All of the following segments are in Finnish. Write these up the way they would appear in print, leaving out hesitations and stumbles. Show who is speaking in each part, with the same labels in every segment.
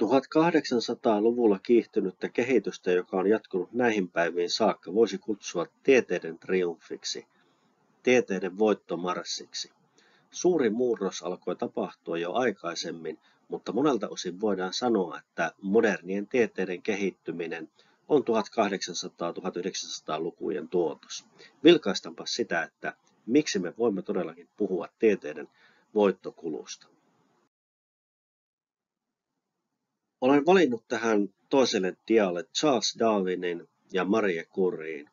Speaker 1: 1800-luvulla kiihtynyttä kehitystä, joka on jatkunut näihin päiviin saakka, voisi kutsua tieteiden triumfiksi, tieteiden voittomarssiksi. Suuri murros alkoi tapahtua jo aikaisemmin, mutta monelta osin voidaan sanoa, että modernien tieteiden kehittyminen on 1800-1900-lukujen tuotos. Vilkaistaanpa sitä, että miksi me voimme todellakin puhua tieteiden voittokulusta. Olen valinnut tähän toiselle dialle Charles Darwinin ja Marie Curien.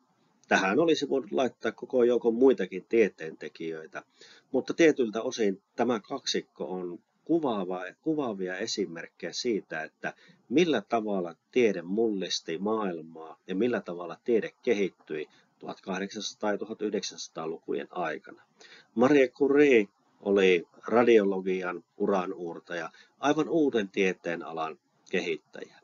Speaker 1: Tähän olisi voinut laittaa koko joukon muitakin tieteentekijöitä, mutta tietyiltä osin tämä kaksikko on kuvaavia esimerkkejä siitä, että millä tavalla tiede mullisti maailmaa ja millä tavalla tiede kehittyi 1800- ja 1900-lukujen aikana. Marie Curie oli radiologian uranuurtaja, aivan uuden tieteenalan kehittäjä.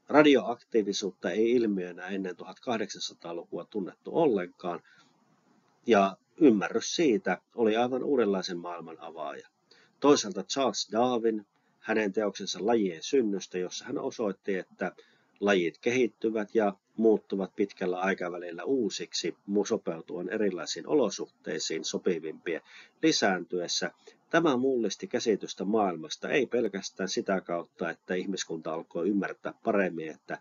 Speaker 1: Radioaktiivisuutta ei ilmiönä ennen 1800-lukua tunnettu ollenkaan, ja ymmärrys siitä oli aivan uudenlaisen maailman avaaja. Toisaalta Charles Darwin, hänen teoksensa Lajien synnystä, jossa hän osoitti, että lajit kehittyvät ja muuttuvat pitkällä aikavälillä uusiksi, sopeutuen erilaisiin olosuhteisiin sopivimpien lisääntyessä. Tämä mullisti käsitystä maailmasta, ei pelkästään sitä kautta, että ihmiskunta alkoi ymmärtää paremmin, että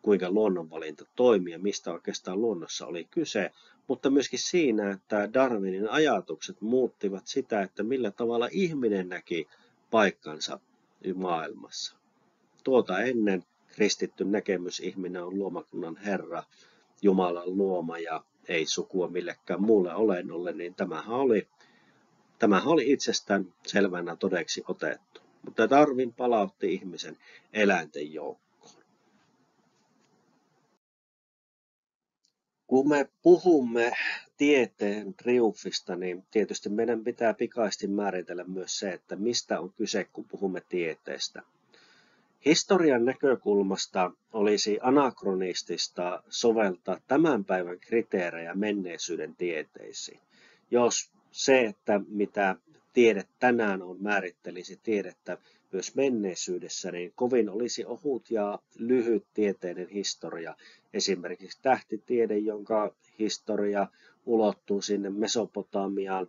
Speaker 1: kuinka luonnonvalinta toimii ja mistä oikeastaan luonnossa oli kyse, mutta myöskin siinä, että Darwinin ajatukset muuttivat sitä, että millä tavalla ihminen näki paikkansa maailmassa. Tuota ennen kristitty näkemys ihminen on luomakunnan Herra, Jumalan luoma ja ei sukua millekään muulle olennolle, niin tämähän oli itsestään selvänä todeksi otettu. Mutta Darwin palautti ihmisen eläinten joukkoon. Kun me puhumme tieteen triumfista, niin tietysti meidän pitää pikaisesti määritellä myös se, että mistä on kyse, kun puhumme tieteestä. Historian näkökulmasta olisi anakronistista soveltaa tämän päivän kriteerejä menneisyyden tieteisiin. Jos se, että mitä tiede tänään on, määrittelisi tiedettä myös menneisyydessä, niin kovin olisi ohut ja lyhyt tieteiden historia. Esimerkiksi tähtitiede, jonka historia ulottuu sinne Mesopotamiaan,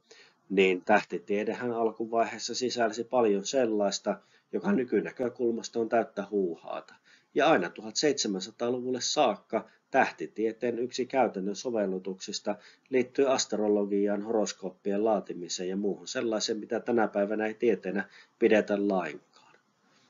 Speaker 1: niin tähtitiedehän alkuvaiheessa sisälsi paljon sellaista, joka nykynäkökulmasta on täyttä huuhaata. Ja aina 1700-luvulle saakka tähtitieteen yksi käytännön sovellutuksista liittyy astrologiaan, horoskooppien laatimiseen ja muuhun sellaiseen, mitä tänä päivänä ei tieteenä pidetä lainkaan.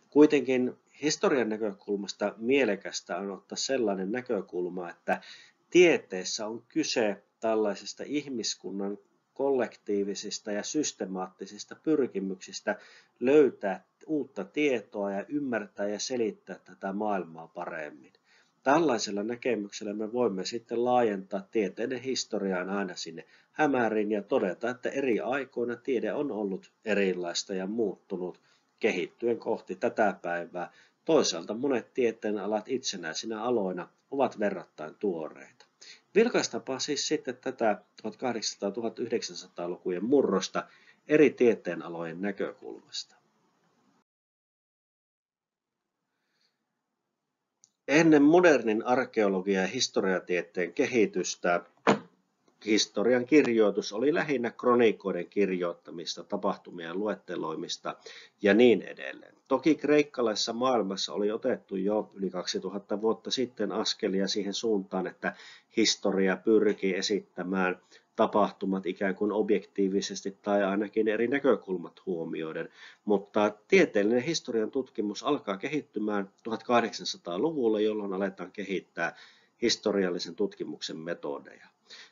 Speaker 1: Kuitenkin historian näkökulmasta mielekästä on ottaa sellainen näkökulma, että tieteessä on kyse tällaisesta ihmiskunnan kollektiivisista ja systemaattisista pyrkimyksistä löytää uutta tietoa ja ymmärtää ja selittää tätä maailmaa paremmin. Tällaisella näkemyksellä me voimme sitten laajentaa tieteiden historiaan aina sinne hämäriin ja todeta, että eri aikoina tiede on ollut erilaista ja muuttunut kehittyen kohti tätä päivää. Toisaalta monet tieteenalat itsenäisinä aloina ovat verrattain tuoreita. Vilkaistaanpa siis sitten tätä 1800-1900-lukujen murrosta eri tieteenalojen näkökulmasta. Ennen modernin arkeologian ja historiatieteen kehitystä historian kirjoitus oli lähinnä kronikoiden kirjoittamista, tapahtumien luetteloimista ja niin edelleen. Toki kreikkalaisessa maailmassa oli otettu jo yli 2000 vuotta sitten askelia siihen suuntaan, että historia pyrkii esittämään tapahtumat ikään kuin objektiivisesti tai ainakin eri näkökulmat huomioiden, mutta tieteellinen historian tutkimus alkaa kehittymään 1800-luvulla, jolloin aletaan kehittää historiallisen tutkimuksen metodeja.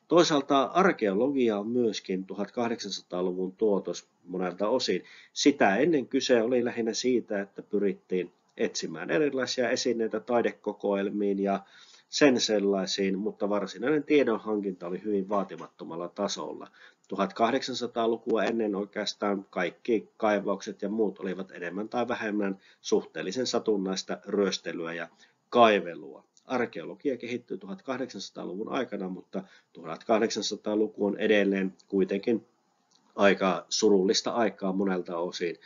Speaker 1: Toisaalta arkeologia on myöskin 1800-luvun tuotos monelta osin. Sitä ennen kyse oli lähinnä siitä, että pyrittiin etsimään erilaisia esineitä taidekokoelmiin ja sen sellaisiin, mutta varsinainen tiedonhankinta oli hyvin vaatimattomalla tasolla. 1800-lukua ennen oikeastaan kaikki kaivaukset ja muut olivat enemmän tai vähemmän suhteellisen satunnaista ryöstelyä ja kaivelua. Arkeologia kehittyi 1800-luvun aikana, mutta 1800-luku on edelleen kuitenkin aika surullista aikaa monelta osin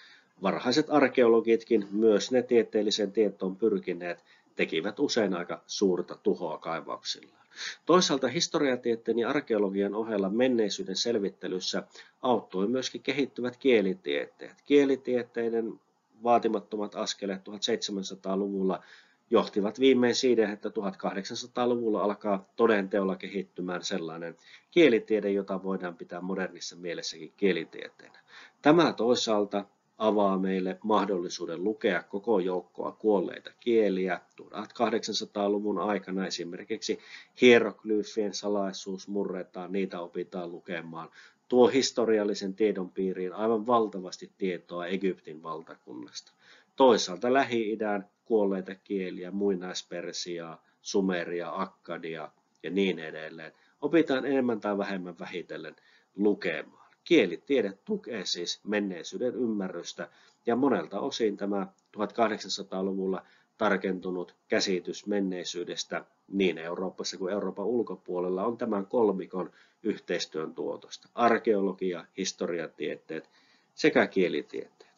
Speaker 1: Varhaiset arkeologitkin, myös ne tieteelliseen tietoon pyrkineet, tekivät usein aika suurta tuhoa kaivauksillaan. Toisaalta historiatieteen ja arkeologian ohella menneisyyden selvittelyssä auttoi myöskin kehittyvät kielitieteet. Kielitieteiden vaatimattomat askeleet 1700-luvulla johtivat viimein siihen, että 1800-luvulla alkaa todenteolla kehittymään sellainen kielitiede, jota voidaan pitää modernissa mielessäkin kielitieteenä. Tämä toisaalta avaa meille mahdollisuuden lukea koko joukkoa kuolleita kieliä. 1800-luvun aikana esimerkiksi hieroglyfien salaisuus murretaan, niitä opitaan lukemaan. Tuo historiallisen tiedon piiriin aivan valtavasti tietoa Egyptin valtakunnasta. Toisaalta Lähi-idän kuolleita kieliä, muinaispersiaa, sumeria, akkadia ja niin edelleen. Opitaan enemmän tai vähemmän vähitellen lukemaan. Kielitiede tukee siis menneisyyden ymmärrystä ja monelta osin tämä 1800-luvulla tarkentunut käsitys menneisyydestä niin Euroopassa kuin Euroopan ulkopuolella on tämän kolmikon yhteistyön tuotosta. Arkeologia, historiatieteet sekä kielitieteet.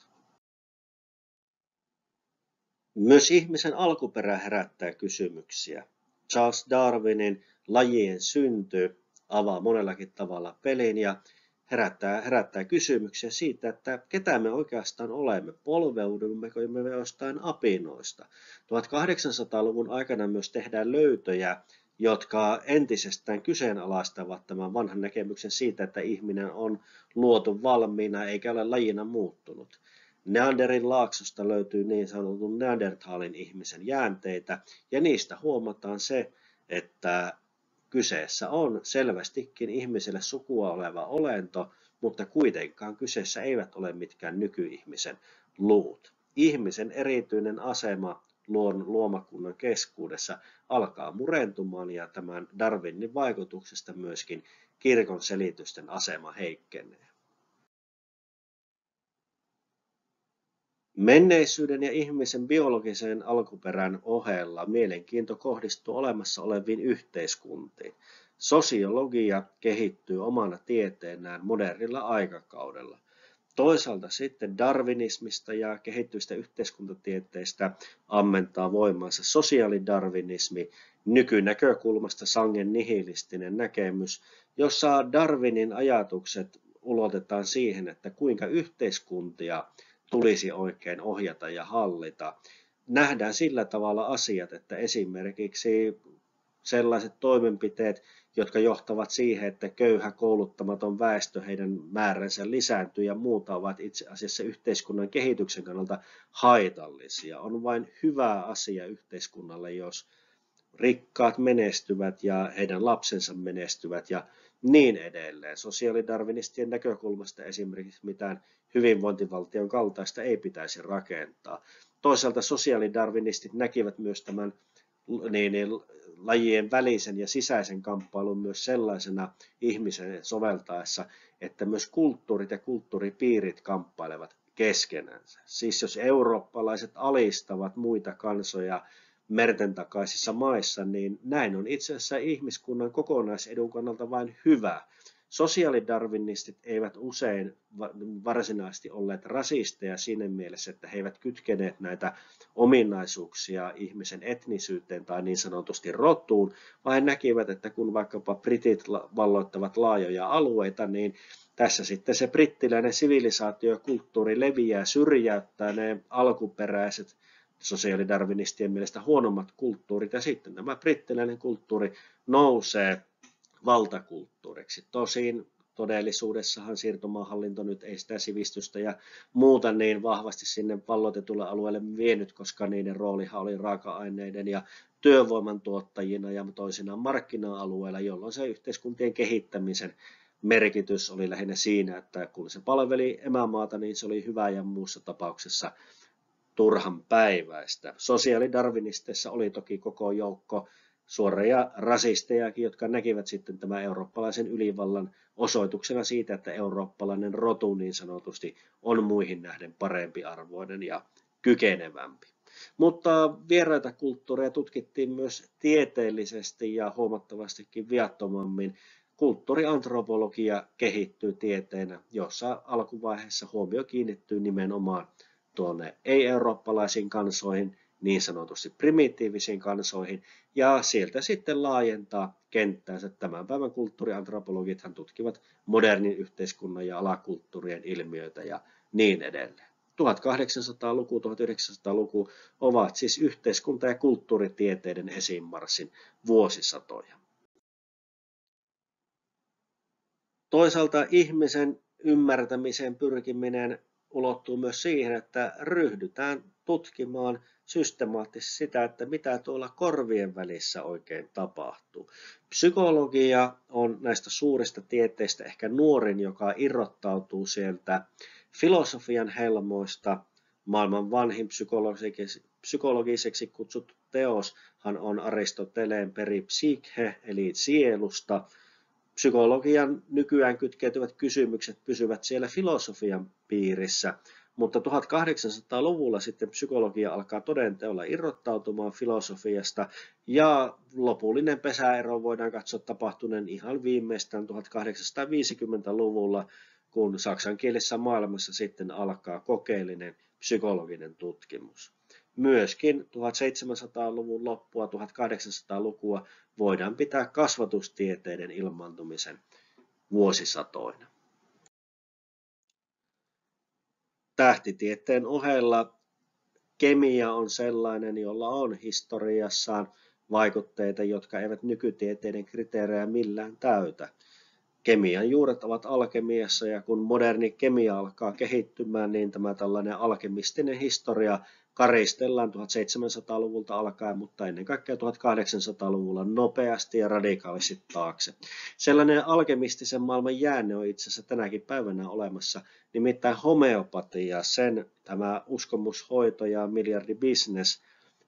Speaker 1: Myös ihmisen alkuperä herättää kysymyksiä. Charles Darwinin Lajien synty avaa monellakin tavalla pelin ja herättää kysymyksiä siitä, että ketä me oikeastaan olemme, polveudummeko me jostain apinoista. 1800-luvun aikana myös tehdään löytöjä, jotka entisestään kyseenalaistavat tämän vanhan näkemyksen siitä, että ihminen on luotu valmiina eikä ole lajina muuttunut. Neanderin laaksosta löytyy niin sanotun Neandertalin ihmisen jäänteitä, ja niistä huomataan se, että kyseessä on selvästikin ihmiselle sukua oleva olento, mutta kuitenkaan kyseessä eivät ole mitkään nykyihmisen luut. Ihmisen erityinen asema luomakunnan keskuudessa alkaa murentumaan ja tämän Darwinin vaikutuksesta myöskin kirkon selitysten asema heikkenee. Menneisyyden ja ihmisen biologisen alkuperän ohella mielenkiinto kohdistuu olemassa oleviin yhteiskuntiin. Sosiologia kehittyy omana tieteenään modernilla aikakaudella. Toisaalta sitten darwinismista ja kehittyvistä yhteiskuntatieteistä ammentaa voimansa sosiaalidarwinismi, nykynäkökulmasta sangen nihilistinen näkemys, jossa Darwinin ajatukset ulotetaan siihen, että kuinka yhteiskuntia tulisi oikein ohjata ja hallita. Nähdään sillä tavalla asiat, että esimerkiksi sellaiset toimenpiteet, jotka johtavat siihen, että köyhä kouluttamaton väestö, heidän määränsä lisääntyy ja muuta, ovat itse asiassa yhteiskunnan kehityksen kannalta haitallisia. On vain hyvä asia yhteiskunnalle, jos rikkaat menestyvät ja heidän lapsensa menestyvät ja niin edelleen. Sosiaalidarwinistien näkökulmasta esimerkiksi mitään hyvinvointivaltion kaltaista ei pitäisi rakentaa. Toisaalta sosiaalidarwinistit näkivät myös tämän lajien välisen ja sisäisen kamppailun myös sellaisena ihmisen soveltaessa, että myös kulttuurit ja kulttuuripiirit kamppailevat keskenänsä. Siis jos eurooppalaiset alistavat muita kansoja merten takaisissa maissa, niin näin on itse asiassa ihmiskunnan kokonaisedun kannalta vain hyvä. Sosiaalidarwinistit eivät usein varsinaisesti olleet rasisteja siinä mielessä, että he eivät kytkeneet näitä ominaisuuksia ihmisen etnisyyteen tai niin sanotusti rotuun, vaan he näkivät, että kun vaikkapa britit valloittavat laajoja alueita, niin tässä sitten se brittiläinen sivilisaatio ja kulttuuri leviää, syrjäyttää ne alkuperäiset sosiaalidarwinistien mielestä huonommat kulttuurit ja sitten tämä brittiläinen kulttuuri nousee valtakulttuuriksi. Tosin todellisuudessahan siirtomaahallinto nyt ei sitä sivistystä ja muuta niin vahvasti sinne valloitetulle alueelle vienyt, koska niiden roolihan oli raaka-aineiden ja työvoiman tuottajina ja toisinaan markkina-alueella, jolloin se yhteiskuntien kehittämisen merkitys oli lähinnä siinä, että kun se palveli emämaata, niin se oli hyvä ja muussa tapauksessa turhan päiväistä. Sosiaalidarwinisteissa oli toki koko joukko suoria rasistejakin, jotka näkivät sitten tämän eurooppalaisen ylivallan osoituksena siitä, että eurooppalainen rotu niin sanotusti on muihin nähden parempi arvoinen ja kykenevämpi. Mutta vieraita kulttuureja tutkittiin myös tieteellisesti ja huomattavastikin viattomammin. Kulttuuriantropologia kehittyy tieteenä, jossa alkuvaiheessa huomio kiinnittyy nimenomaan tuonne ei-eurooppalaisiin kansoihin, niin sanotusti primitiivisiin kansoihin, ja sieltä sitten laajentaa kenttäänsä. Tämän päivän kulttuuriantropologithan tutkivat modernin yhteiskunnan ja alakulttuurien ilmiöitä ja niin edelleen. 1800-luku, 1900-luku ovat siis yhteiskunta- ja kulttuuritieteiden esiinmarssin vuosisatoja. Toisaalta ihmisen ymmärtämisen pyrkiminen ulottuu myös siihen, että ryhdytään tutkimaan systemaattisesti sitä, että mitä tuolla korvien välissä oikein tapahtuu. Psykologia on näistä suurista tieteistä ehkä nuorin, joka irrottautuu sieltä filosofian helmoista. Maailman vanhin psykologiseksi kutsuttu teoshan on Aristoteleen Peripsyche eli sielusta. Psykologian nykyään kytkeytyvät kysymykset pysyvät siellä filosofian piirissä, mutta 1800-luvulla sitten psykologia alkaa todenteolla irrottautumaan filosofiasta ja lopullinen pesäero voidaan katsoa tapahtuneen ihan viimeistään 1850-luvulla, kun saksankielisessä maailmassa sitten alkaa kokeellinen psykologinen tutkimus. Myöskin 1700-luvun loppua, 1800-lukua voidaan pitää kasvatustieteiden ilmaantumisen vuosisatoina. Tähtitieteen ohella kemia on sellainen, jolla on historiassaan vaikutteita, jotka eivät nykytieteiden kriteerejä millään täytä. Kemian juuret ovat alkemiassa, ja kun moderni kemia alkaa kehittymään, niin tämä tällainen alkemistinen historia karistellaan 1700-luvulta alkaen, mutta ennen kaikkea 1800-luvulla nopeasti ja radikaalisti taakse. Sellainen alkemistisen maailman jäänne on itse asiassa tänäkin päivänä olemassa, nimittäin homeopatia, sen tämä uskomushoito ja miljardibisnes,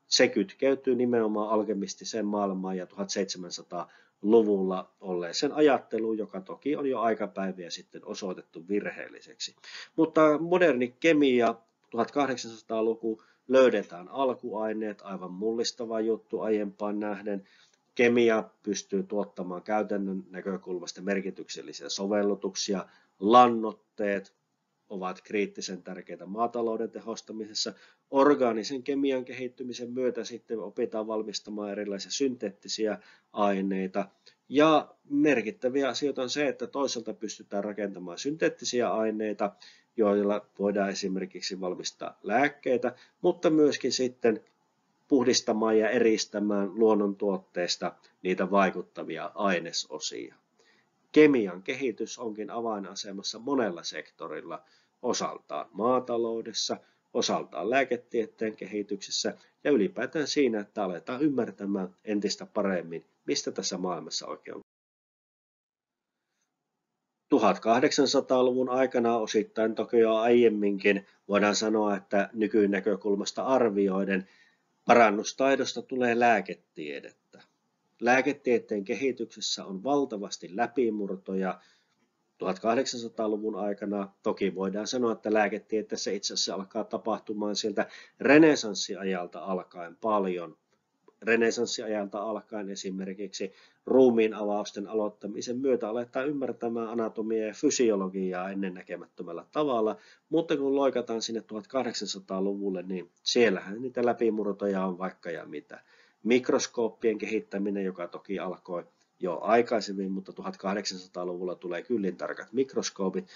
Speaker 1: se kytkeytyy nimenomaan alkemistiseen maailmaan ja 1700-luvulla olleeseen ajatteluun, joka toki on jo aikapäiviä sitten osoitettu virheelliseksi. Mutta moderni kemia, 1800-luku, löydetään alkuaineet, aivan mullistava juttu aiempaan nähden. Kemia pystyy tuottamaan käytännön näkökulmasta merkityksellisiä sovellutuksia. Lannoitteet ovat kriittisen tärkeitä maatalouden tehostamisessa. Orgaanisen kemian kehittymisen myötä sitten opitaan valmistamaan erilaisia synteettisiä aineita. Ja merkittäviä asioita on se, että toisaalta pystytään rakentamaan synteettisiä aineita, joilla voidaan esimerkiksi valmistaa lääkkeitä, mutta myöskin sitten puhdistamaan ja eristämään luonnontuotteista niitä vaikuttavia ainesosia. Kemian kehitys onkin avainasemassa monella sektorilla, osaltaan maataloudessa, osaltaan lääketieteen kehityksessä ja ylipäätään siinä, että aletaan ymmärtämään entistä paremmin, mistä tässä maailmassa oikein on. 1800-luvun aikana, osittain toki jo aiemminkin, voidaan sanoa, että nykynäkökulmasta arvioiden parannustaidosta tulee lääketiedettä. Lääketieteen kehityksessä on valtavasti läpimurtoja 1800-luvun aikana. Toki voidaan sanoa, että lääketieteessä itse asiassa alkaa tapahtumaan sieltä renesanssiajalta alkaen paljon. Renesanssiajalta alkaen esimerkiksi ruumiin avausten aloittamisen myötä aletaan ymmärtämään anatomiaa ja fysiologiaa ennennäkemättömällä tavalla, mutta kun loikataan sinne 1800-luvulle, niin siellähän niitä läpimurtoja on vaikka ja mitä. Mikroskooppien kehittäminen, joka toki alkoi jo aikaisemmin, mutta 1800-luvulla tulee kyllin tarkat mikroskoopit,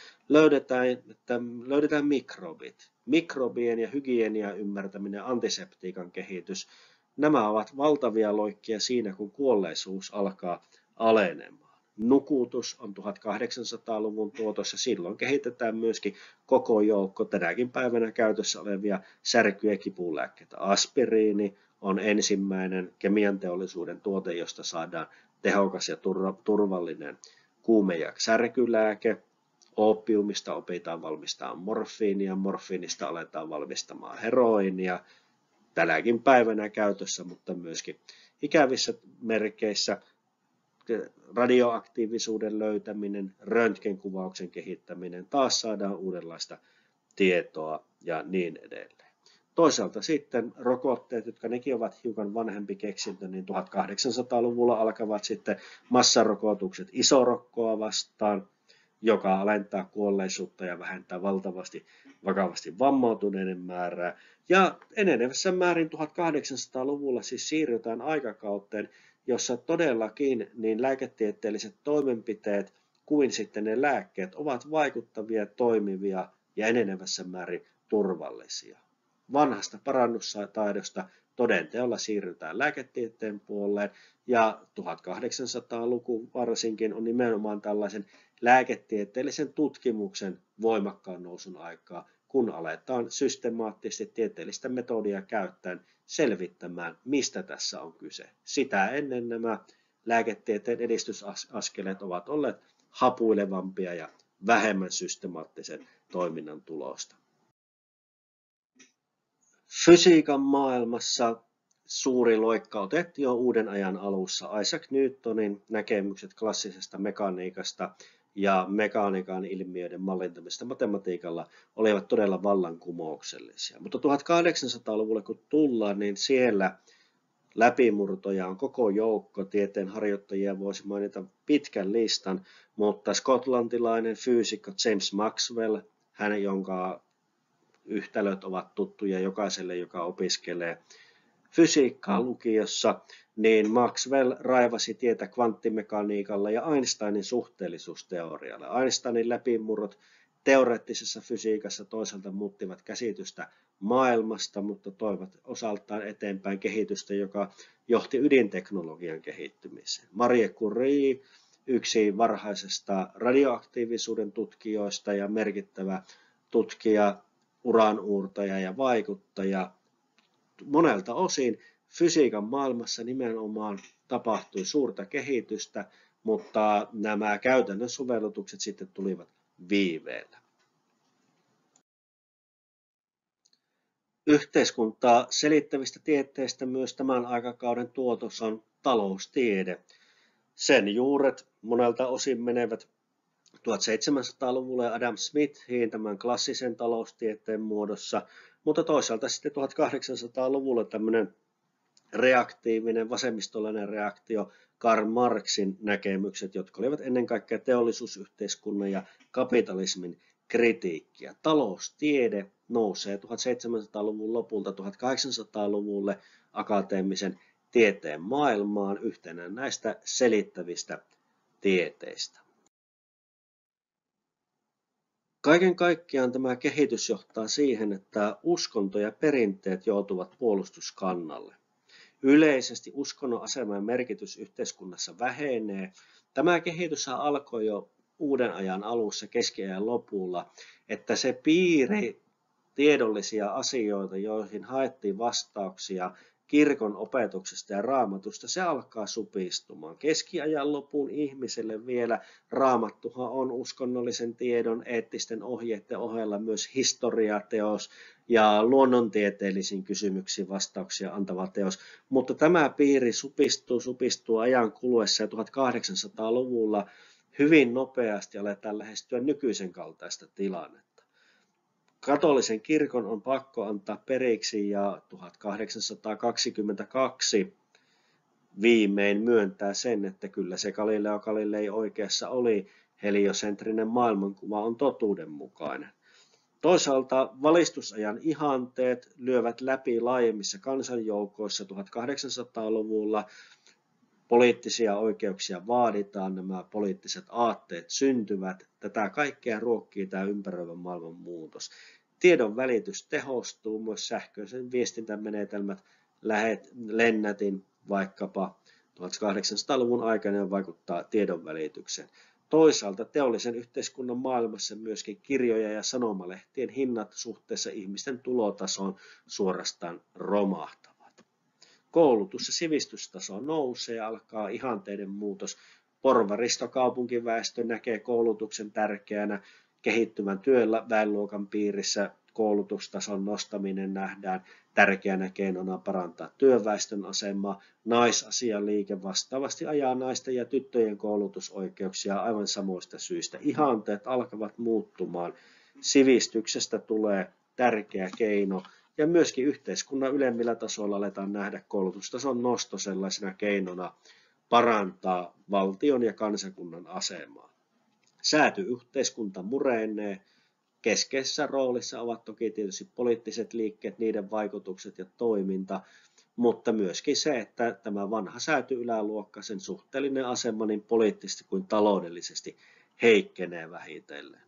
Speaker 1: löydetään mikrobit. Mikrobien ja hygienian ymmärtäminen, antiseptiikan kehitys, nämä ovat valtavia loikkia siinä, kun kuolleisuus alkaa alenemaan. Nukutus on 1800-luvun tuotos ja silloin kehitetään myöskin koko joukko tänäkin päivänä käytössä olevia särky- ja kipulääkkeitä. Aspiriini on ensimmäinen kemianteollisuuden tuote, josta saadaan tehokas ja turvallinen kuume- ja särkylääke. Oopiumista opitaan valmistamaan morfiinia, morfiinista aletaan valmistamaan heroinia. Tänäkin päivänä käytössä, mutta myöskin ikävissä merkeissä radioaktiivisuuden löytäminen, röntgenkuvauksen kehittäminen, taas saadaan uudenlaista tietoa ja niin edelleen. Toisaalta sitten rokotteet, jotka nekin ovat hiukan vanhempi keksintö, niin 1800-luvulla alkavat sitten massarokotukset isorokkoa vastaan. joka alentaa kuolleisuutta ja vähentää valtavasti vakavasti vammautuneiden määrää. Ja enenevässä määrin 1800-luvulla siis siirrytään aikakauteen, jossa todellakin niin lääketieteelliset toimenpiteet kuin sitten ne lääkkeet ovat vaikuttavia, toimivia ja enenevässä määrin turvallisia. Vanhasta parannustaidosta todenteolla siirrytään lääketieteen puoleen ja 1800-luku varsinkin on nimenomaan tällaisen lääketieteellisen tutkimuksen voimakkaan nousun aikaa, kun aletaan systemaattisesti tieteellistä metodia käyttäen selvittämään, mistä tässä on kyse. Sitä ennen nämä lääketieteen edistysaskeleet ovat olleet hapuilevampia ja vähemmän systemaattisen toiminnan tulosta. Fysiikan maailmassa suuri loikka otettiin jo uuden ajan alussa. Isaac Newtonin näkemykset klassisesta mekaniikasta ja mekaniikan ilmiöiden mallintamisesta matematiikalla olivat todella vallankumouksellisia. Mutta 1800-luvulle kun tullaan, niin siellä läpimurtoja on koko joukko. Tieteen harjoittajia voisi mainita pitkän listan, mutta skotlantilainen fyysikko James Maxwell, hän jonka yhtälöt ovat tuttuja jokaiselle, joka opiskelee fysiikkaa lukiossa, niin Maxwell raivasi tietä kvanttimekaniikalla ja Einsteinin suhteellisuusteorialle. Einsteinin läpimurrot teoreettisessa fysiikassa toisaalta muuttivat käsitystä maailmasta, mutta toivat osaltaan eteenpäin kehitystä, joka johti ydinteknologian kehittymiseen. Marie Curie, yksi varhaisesta radioaktiivisuuden tutkijoista ja merkittävä tutkija, uranuurtaja ja vaikuttaja. Monelta osin fysiikan maailmassa nimenomaan tapahtui suurta kehitystä, mutta nämä käytännön sovellutukset sitten tulivat viiveellä. Yhteiskuntaa selittävistä tieteistä myös tämän aikakauden tuotos on taloustiede. Sen juuret monelta osin menevät 1700-luvulle Adam Smithiin tämän klassisen taloustieteen muodossa, mutta toisaalta sitten 1800-luvulla tämmöinen reaktiivinen, vasemmistolainen reaktio, Karl Marxin näkemykset, jotka olivat ennen kaikkea teollisuusyhteiskunnan ja kapitalismin kritiikkiä. Taloustiede nousee 1700-luvun lopulta 1800-luvulle akateemisen tieteen maailmaan yhtenä näistä selittävistä tieteistä. Kaiken kaikkiaan tämä kehitys johtaa siihen, että uskonto ja perinteet joutuvat puolustuskannalle. Yleisesti uskonnon asema ja merkitys yhteiskunnassa vähenee. Tämä kehitys alkoi jo uuden ajan alussa, keskiajan lopulla, että se piiri tiedollisia asioita, joihin haettiin vastauksia kirkon opetuksesta ja raamatusta, se alkaa supistumaan. Keskiajan lopun ihmiselle vielä raamattuhan on uskonnollisen tiedon, eettisten ohjeiden ohella myös historiateos ja luonnontieteellisiin kysymyksiin vastauksia antava teos. Mutta tämä piiri supistuu ajan kuluessa ja 1800-luvulla hyvin nopeasti aletaan lähestyä nykyisen kaltaista tilannetta. Katolisen kirkon on pakko antaa periksi ja 1822 viimein myöntää sen, että kyllä se Galileo Galilei oikeassa oli, heliosentrinen maailmankuva on totuudenmukainen. Toisaalta valistusajan ihanteet lyövät läpi laajemmissa kansanjoukoissa 1800-luvulla. Poliittisia oikeuksia vaaditaan, nämä poliittiset aatteet syntyvät. Tätä kaikkea ruokkii tämä ympäröivän maailman muutos. Tiedon välitys tehostuu, myös sähköisen viestintämenetelmät, lennätin vaikkapa 1800-luvun aikana vaikuttaa tiedon välitykseen. Toisaalta teollisen yhteiskunnan maailmassa myöskin kirjoja ja sanomalehtien hinnat suhteessa ihmisten tulotasoon suorastaan romahtavat. Koulutus- ja sivistystaso nousee ja alkaa ihanteiden muutos. Porvaristokaupunkiväestö näkee koulutuksen tärkeänä. Kehittyvän työväenluokan piirissä koulutustason nostaminen nähdään tärkeänä keinona parantaa työväestön asemaa. Naisasialiike vastaavasti ajaa naisten ja tyttöjen koulutusoikeuksia aivan samoista syistä. Ihanteet alkavat muuttumaan. Sivistyksestä tulee tärkeä keino. Ja myöskin yhteiskunnan ylemmillä tasoilla aletaan nähdä koulutustason nosto sellaisena keinona parantaa valtion ja kansakunnan asemaa. Sääty-yhteiskunta murenee. Keskeisessä roolissa ovat toki tietysti poliittiset liikkeet, niiden vaikutukset ja toiminta, mutta myöskin se, että tämä vanha sääty-yläluokka, sen suhteellinen asema niin poliittisesti kuin taloudellisesti heikkenee vähitellen.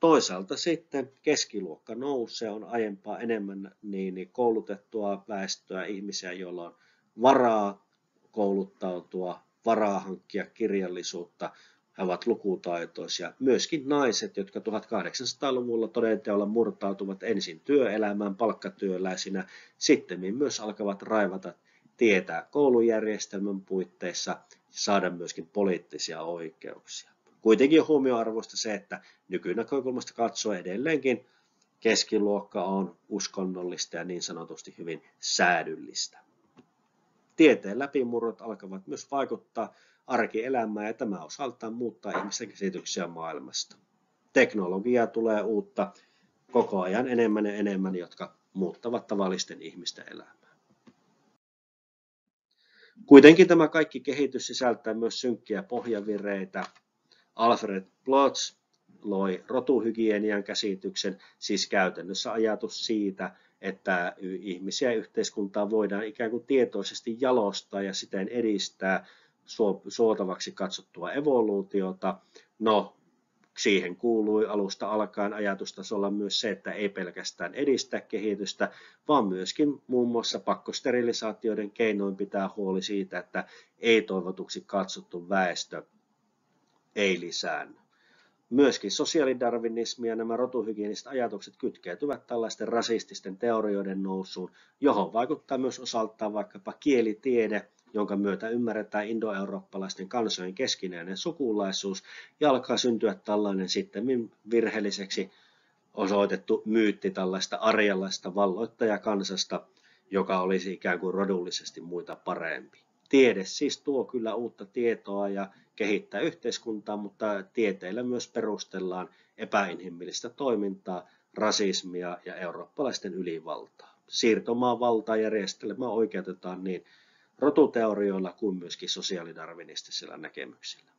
Speaker 1: Toisaalta sitten keskiluokka nousee, on aiempaa enemmän niin koulutettua väestöä, ihmisiä, joilla on varaa kouluttautua, varaa hankkia kirjallisuutta, he ovat lukutaitoisia. Myöskin naiset, jotka 1800-luvulla todenteolla murtautuvat ensin työelämään palkkatyöläisinä, sitten myös alkavat raivata tietä koulujärjestelmän puitteissa ja saada myöskin poliittisia oikeuksia. Kuitenkin on huomioarvoista se, että nykynäkökulmasta katsoen edelleenkin keskiluokka on uskonnollista ja niin sanotusti hyvin säädyllistä. Tieteen läpimurrot alkavat myös vaikuttaa arkielämään ja tämä osaltaan muuttaa ihmisten käsityksiä maailmasta. Teknologiaa tulee uutta koko ajan enemmän ja enemmän, jotka muuttavat tavallisten ihmisten elämää. Kuitenkin tämä kaikki kehitys sisältää myös synkkiä pohjavireitä. Alfred Plotz loi rotuhygienian käsityksen, siis käytännössä ajatus siitä, että ihmisiä ja yhteiskuntaa voidaan ikään kuin tietoisesti jalostaa ja siten edistää suotavaksi katsottua evoluutiota. No, siihen kuului alusta alkaen ajatustasolla myös se, että ei pelkästään edistää kehitystä, vaan myöskin muun muassa pakkosterilisaatioiden keinoin pitää huoli siitä, että ei-toivotuksi katsottu väestö ei lisäänny. Myöskin sosiaalidarwinismi ja nämä rotuhygieniset ajatukset kytkeytyvät tällaisten rasististen teorioiden nousuun, johon vaikuttaa myös osaltaan vaikkapa kielitiede, jonka myötä ymmärretään indoeurooppalaisten kansojen keskinäinen sukulaisuus ja alkaa syntyä tällainen sitten virheelliseksi osoitettu myytti tällaista arjalaista valloittajakansasta, joka olisi ikään kuin rodullisesti muita parempi. Tiede siis tuo kyllä uutta tietoa ja kehittää yhteiskuntaa, mutta tieteillä myös perustellaan epäinhimillistä toimintaa, rasismia ja eurooppalaisten ylivaltaa. Siirtomaan valtajärjestelmää oikeutetaan niin rotuteorioilla kuin myöskin sosiaalidarwinistisilla näkemyksillä.